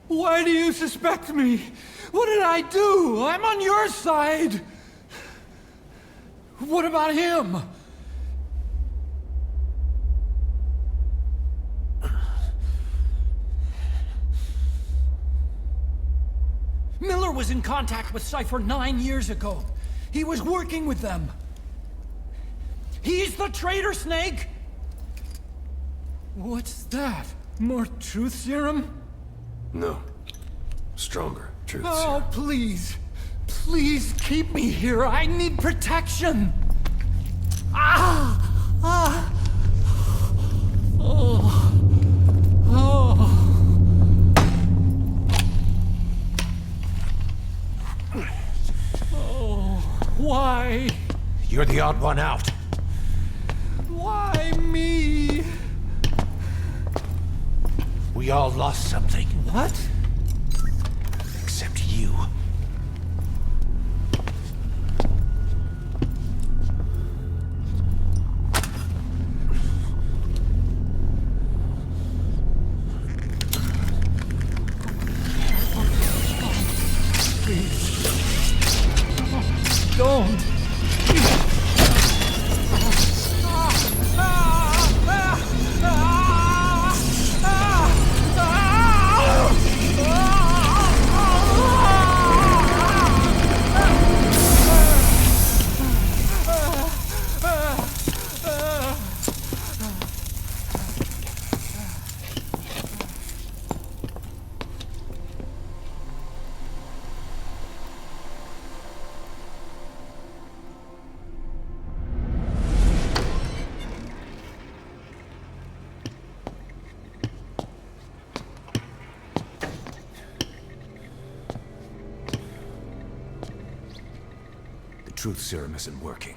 Why do you suspect me? What did I do? I'm on your side. What about him? Miller was in contact with Cypher 9 years ago. He was working with them. He's the traitor, Snake! What's that? More truth serum? No. Stronger truth serum. Oh, please. Please keep me here. I need protection. Ah! Ah! Oh. Oh. Oh. Why? You're the odd one out. Why me? We all lost something. What? Except you. Please. Don't. Truth serum isn't working.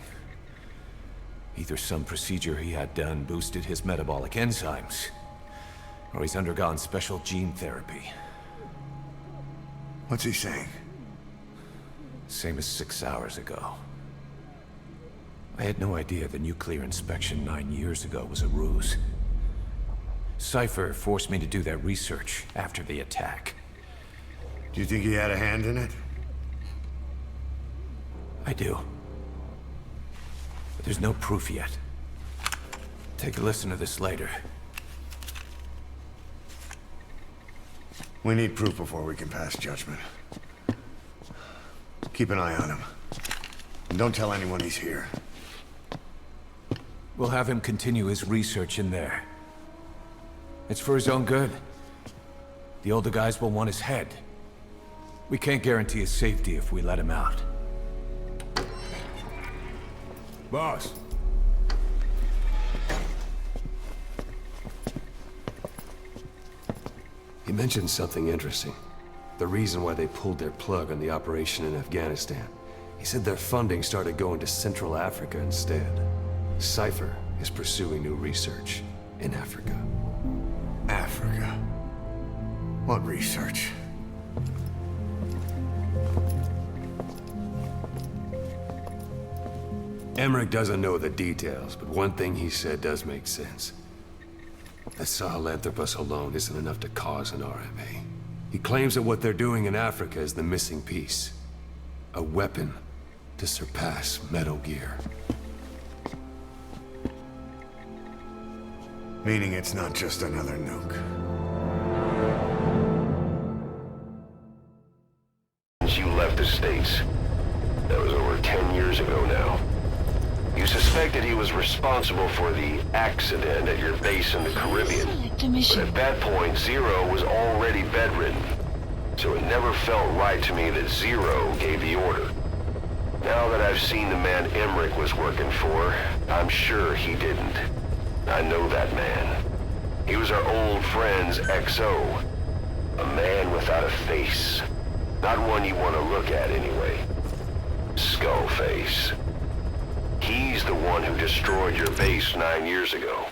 Either some procedure he had done boosted his metabolic enzymes, or he's undergone special gene therapy. What's he saying? Same as 6 hours ago. I had no idea the nuclear inspection 9 years ago was a ruse. Cypher forced me to do that research after the attack. Do you think he had a hand in it? I do. But there's no proof yet. Take a listen to this later. We need proof before we can pass judgment. Keep an eye on him. And don't tell anyone he's here. We'll have him continue his research in there. It's for his own good. The older guys will want his head. We can't guarantee his safety if we let him out. Boss. He mentioned something interesting. The reason why they pulled their plug on the operation in Afghanistan. He said their funding started going to Central Africa instead. Cypher is pursuing new research in Africa. Africa? What research? Emmerich doesn't know the details, but one thing he said does make sense. That Sahelanthropus alone isn't enough to cause an RMA. He claims that what they're doing in Africa is the missing piece. A weapon to surpass Metal Gear. Meaning it's not just another nuke. Since you left the States, that was over 10 years ago now. You suspected he was responsible for the accident at your base in the Caribbean. But at that point, Zero was already bedridden. So it never felt right to me that Zero gave the order. Now that I've seen the man Emmerich was working for, I'm sure he didn't. I know that man. He was our old friend's XO. A man without a face. Not one you want to look at anyway. Skull face. He's the one who destroyed your base 9 years ago.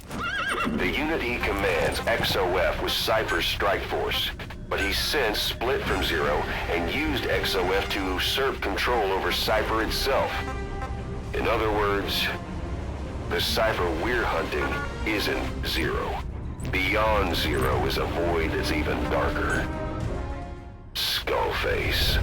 The unit he commands, XOF, was Cypher's strike force, but he's since split from Zero and used XOF to usurp control over Cypher itself. In other words, the Cypher we're hunting isn't Zero. Beyond Zero is a void that's even darker. Skullface.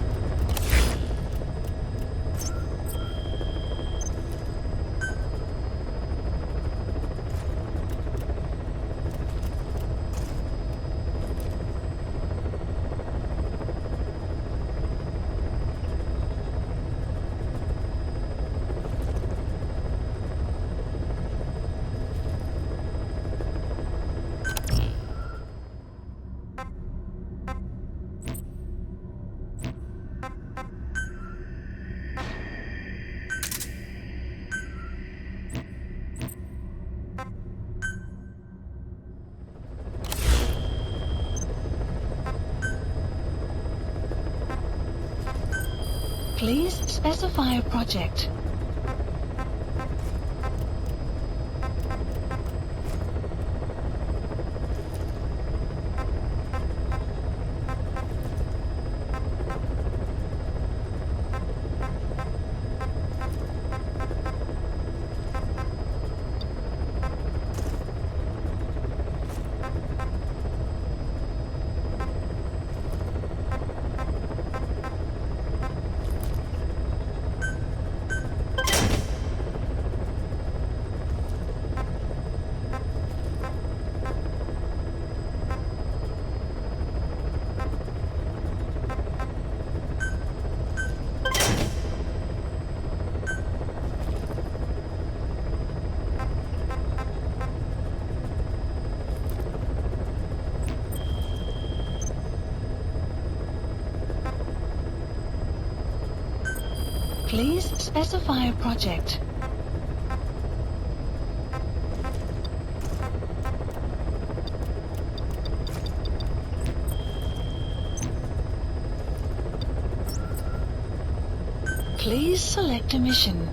Please specify a project. Please specify a project. Please select a mission.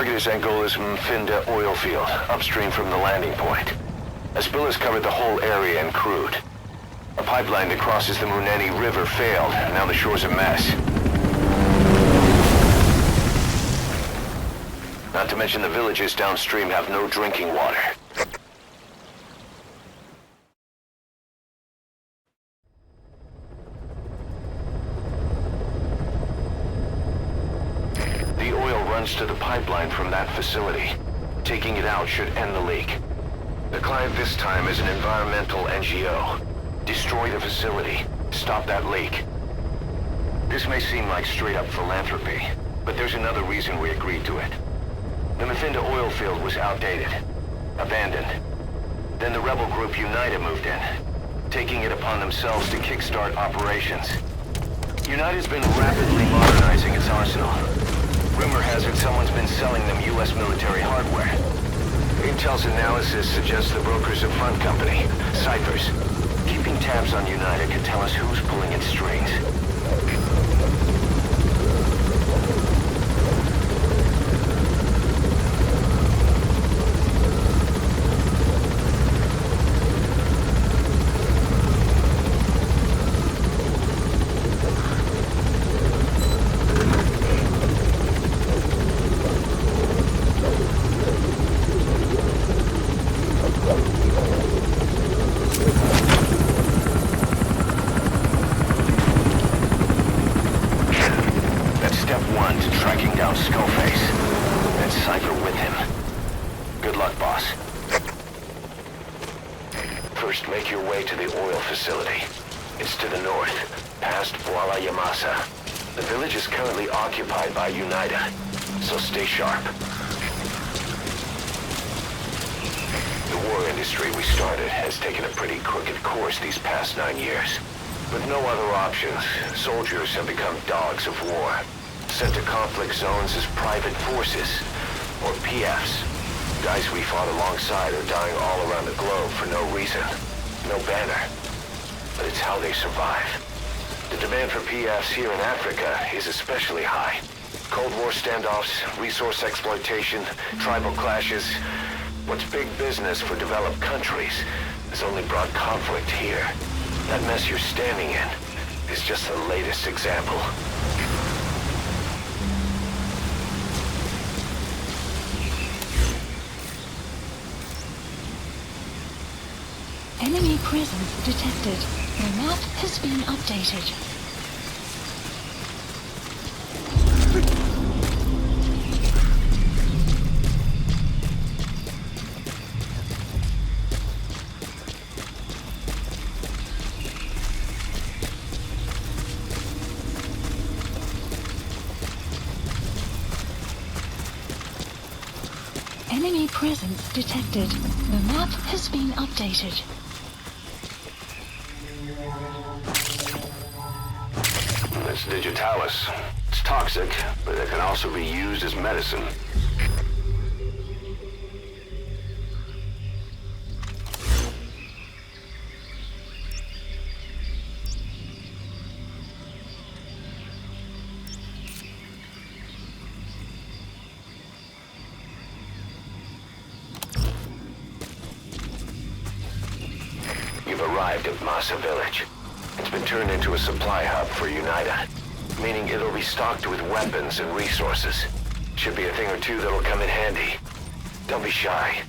Target is Angola's Mfinda oil field, upstream from the landing point. A spill has covered the whole area and crude. A pipeline that crosses the Muneni River failed, and now the shore's a mess. Not to mention the villages downstream have no drinking water. To the pipeline from that facility. Taking it out should end the leak. The client this time is an environmental NGO. Destroy the facility. Stop that leak. This may seem like straight-up philanthropy, but there's another reason we agreed to it. The Mfinda oil field was outdated. Abandoned. Then the rebel group United moved in, taking it upon themselves to kickstart operations. United's been rapidly modernizing its arsenal. Rumor has it someone's been selling them U.S. military hardware. Intel's analysis suggests the broker's a front company, Cyphers. Keeping tabs on United could tell us who's pulling its strings. 1 to tracking down Skullface. And Cypher with him. Good luck, boss. First, make your way to the oil facility. It's to the north, past Voila Yamasa. The village is currently occupied by UNITA, so stay sharp. The war industry we started has taken a pretty crooked course these past 9 years. With no other options, soldiers have become dogs of war, sent to conflict zones as private forces, or PFs. Guys we fought alongside are dying all around the globe for no reason, no banner. But it's how they survive. The demand for PFs here in Africa is especially high. Cold War standoffs, resource exploitation, tribal clashes. What's big business for developed countries has only brought conflict here. That mess you're standing in is just the latest example. Enemy presence detected. The map has been updated. Enemy presence detected. The map has been updated. It's digitalis. It's toxic, but it can also be used as medicine. You've arrived at Masa Village. It's been turned into a supply hub for UNITA, meaning it'll be stocked with weapons and resources. Should be a thing or two that'll come in handy. Don't be shy.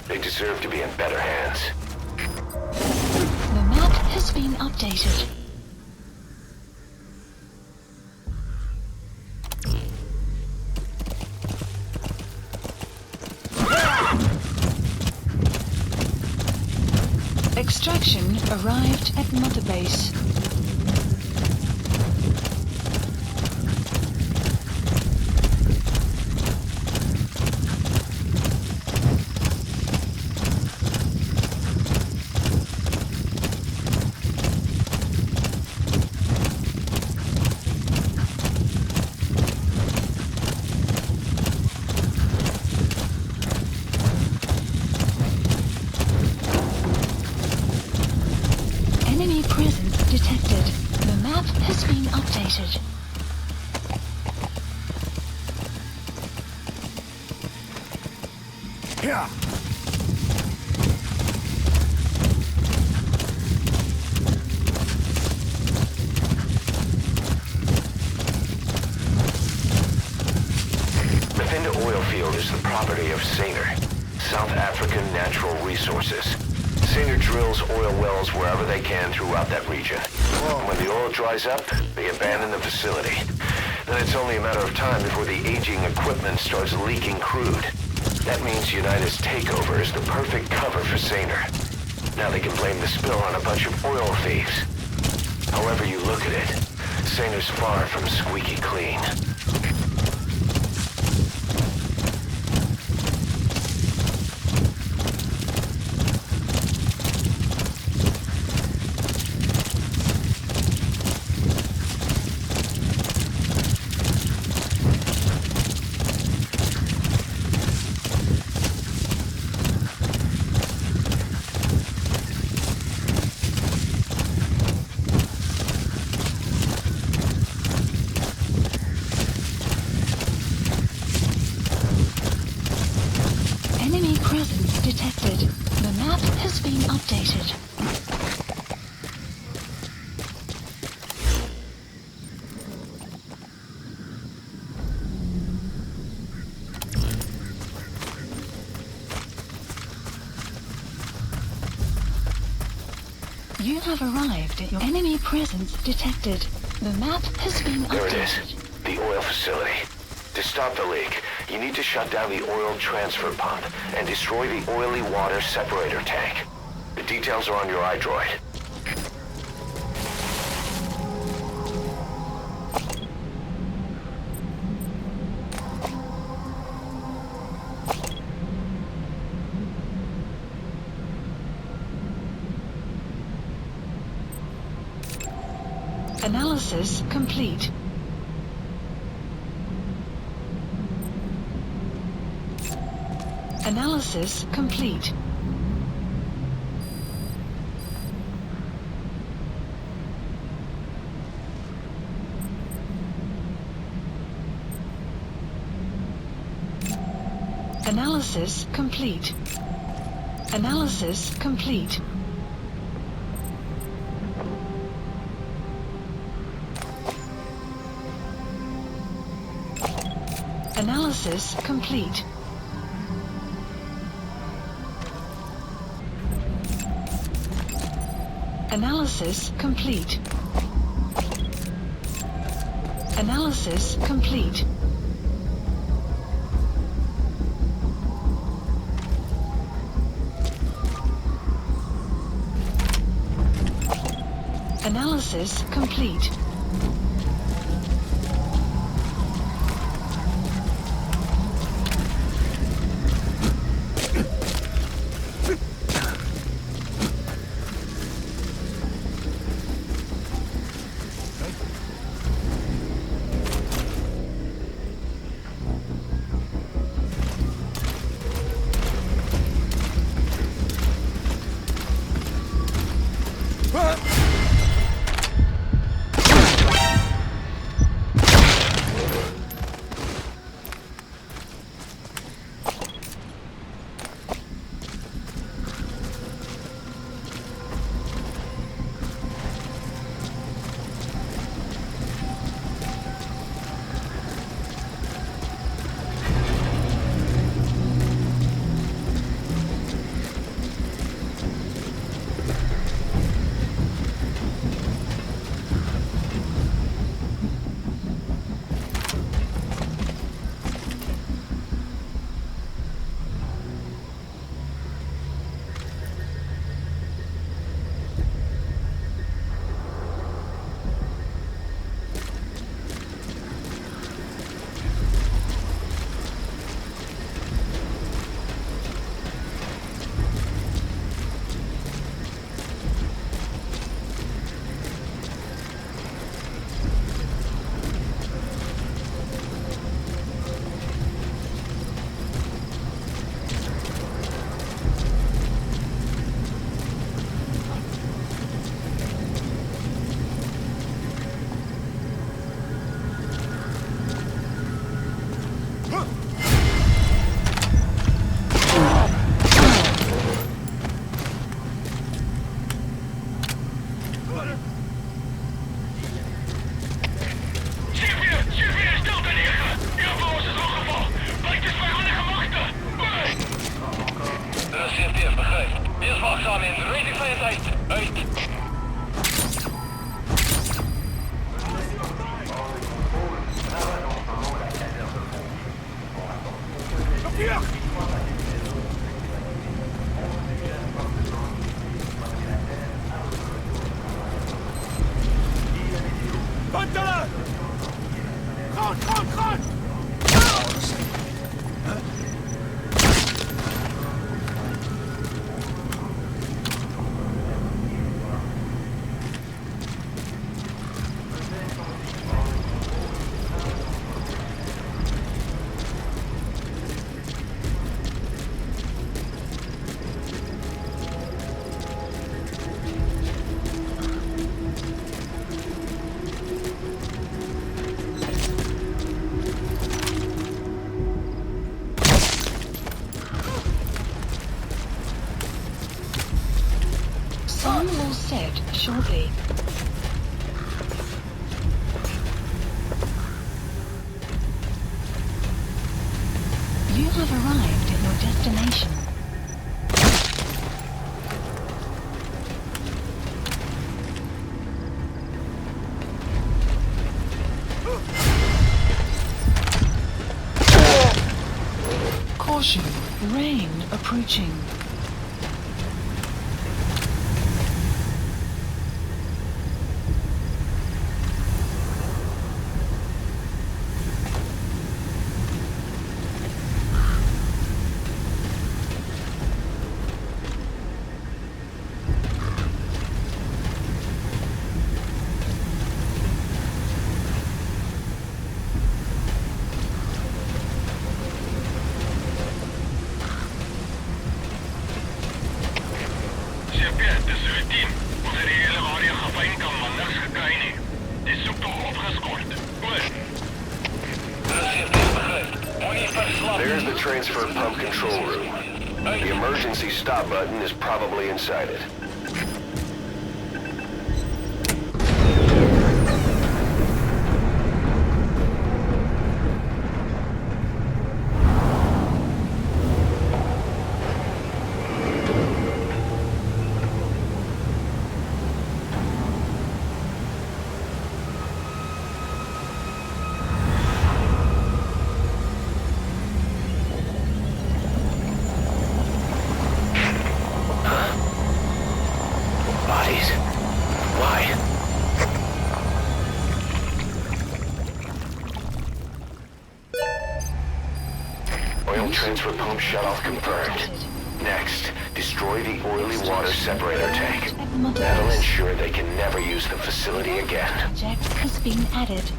They deserve to be in better hands. The map has been updated. Extraction arrived at Mother Base. Enemy presence detected. The map has been updated. Yeah. The Finda oil field is the property of Zaire, South African Natural Resources. Zaire drills oil wells wherever they can throughout that region. When the oil dries up, they abandon the facility. Then it's only a matter of time before the aging equipment starts leaking crude. That means UNITA's takeover is the perfect cover for Zaire. Now they can blame the spill on a bunch of oil thieves. However you look at it, Zaire's far from squeaky clean. Enemy presence detected. The map has been updated. You have arrived at your enemy presence detected. The map has been There it is. updated. the oil facility. To stop the leak, you need to shut down the oil transfer pump and destroy the oily water separator tank. The details are on your iDroid. Analysis complete. Analysis complete. Analysis complete. Analysis complete. Analysis complete. Analysis complete. Analysis complete. Analysis complete. Shortly. You have arrived at your destination. Caution, rain approaching. There's the transfer pump control room. The emergency stop button is probably inside it. Transfer pump shutoff confirmed. Next, destroy the oily water separator tank. That'll ensure they can never use the facility again. Project has been added.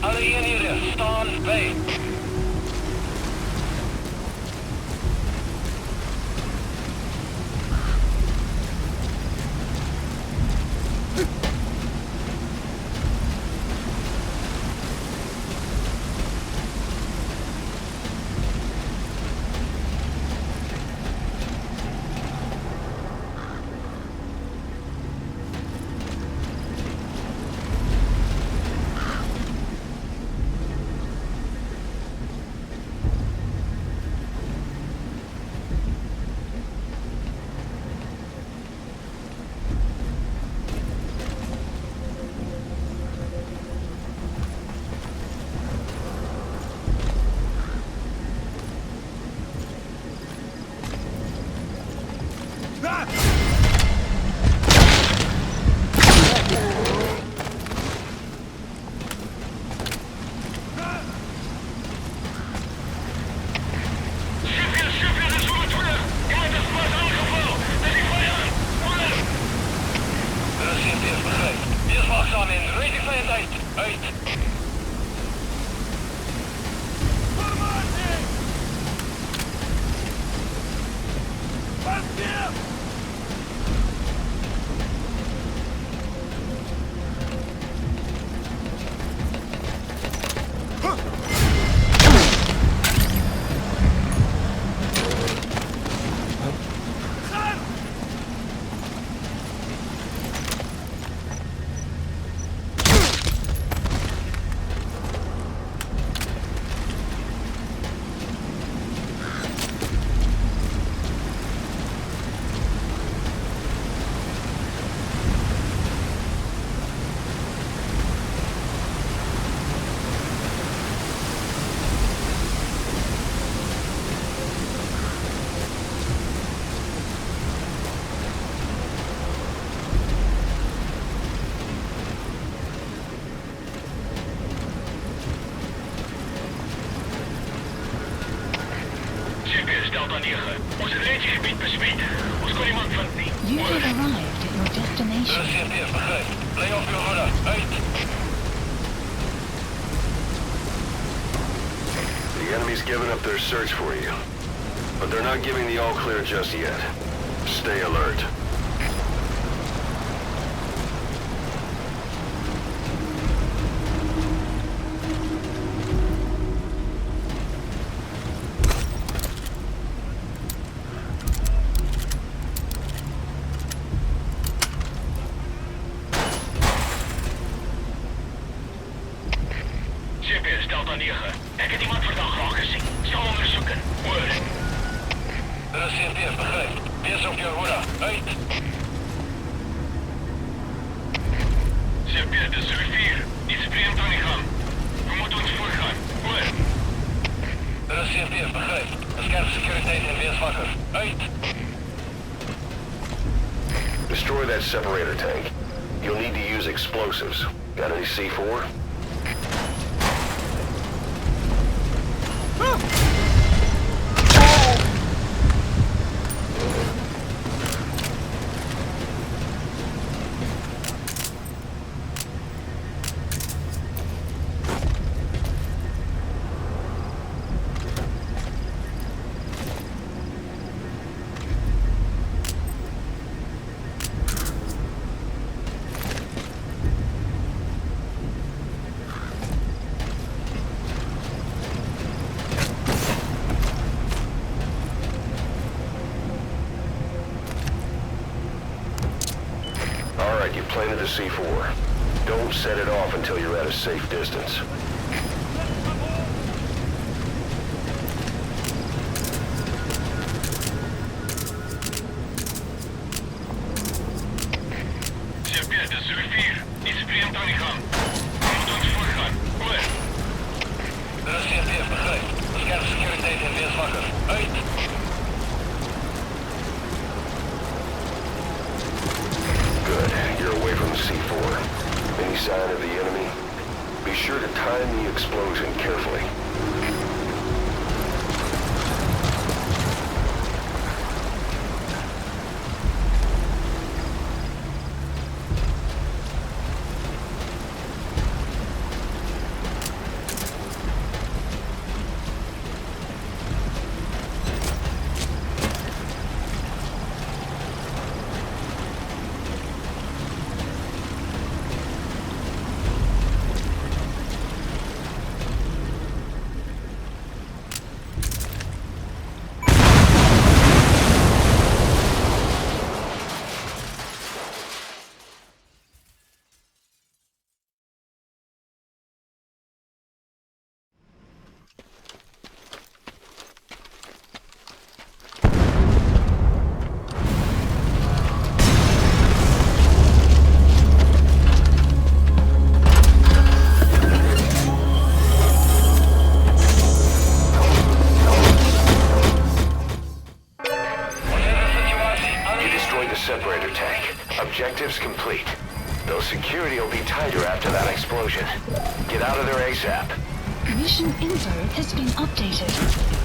Alle eenhede, staan bij. You have arrived at your destination. CMP, 10 is begrijp. Play off uw hoede. Uit. The enemy's given up their search for you. But they're not giving the all-clear just yet. Stay alert. GPS stelt aan 9. Ek het iemand verdacht raak gesien. Sal ondersoeken. Hoor. Dit is CPF, begryp. Wees op jou hoede. Uit. CPF, dit is rivier. Iets vreemd aan die gang. We moeten ons voorgaan. Hoor. Dit is CPF, begryp. Skerp sekuriteit en wees wakker. Uit. Destroy that separator tank. You'll need to use explosives. Got any C4? Alright, you planted the C4. Don't set it off until you're at a safe distance. CPF, dit is rivier. Iets vreemd aan die gang. We moeten ons voorgaan. Hoor. Dit is CPF, begryp. Skerp sekuriteit en wees wakker. Uit. Good. You're away from the C4. Any sign of the enemy? Be sure to time the explosion carefully. Separator tank. Objectives complete. Though security will be tighter after that explosion. Get out of there ASAP. Mission info has been updated.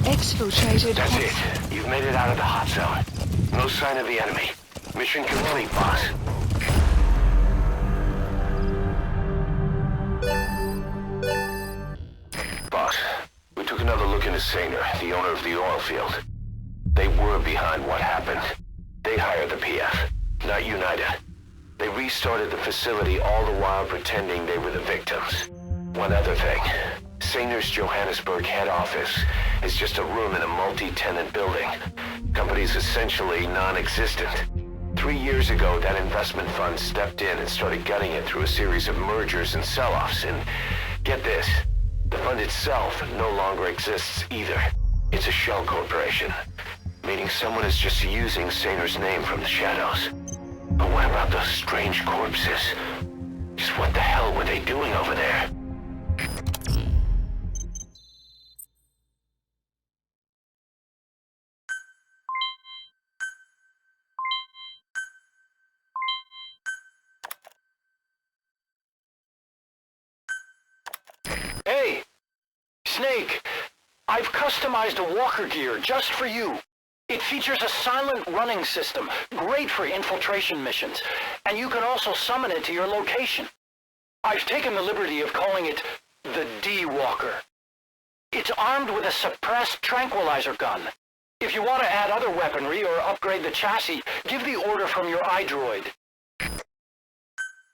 Exfiltrated. That's it. You've made it out of the hot zone. No sign of the enemy. Mission complete, boss. Boss, we took another look into Zaire, the owner of the oil field. They were behind what happened. They hired the PF, not United. They restarted the facility all the while pretending they were the victims. One other thing. Sanger's Johannesburg head office is just a room in a multi-tenant building. Company's essentially non-existent. 3 years ago, that investment fund stepped in and started gutting it through a series of mergers and sell-offs. And get this, the fund itself no longer exists either. It's a shell corporation, meaning someone is just using Sanger's name from the shadows. But what about those strange corpses? Just what the hell were they doing over there? Hey! Snake! I've customized a walker gear just for you. It features a silent running system, great for infiltration missions, and you can also summon it to your location. I've taken the liberty of calling it the D-Walker. It's armed with a suppressed tranquilizer gun. If you want to add other weaponry or upgrade the chassis, give the order from your iDroid.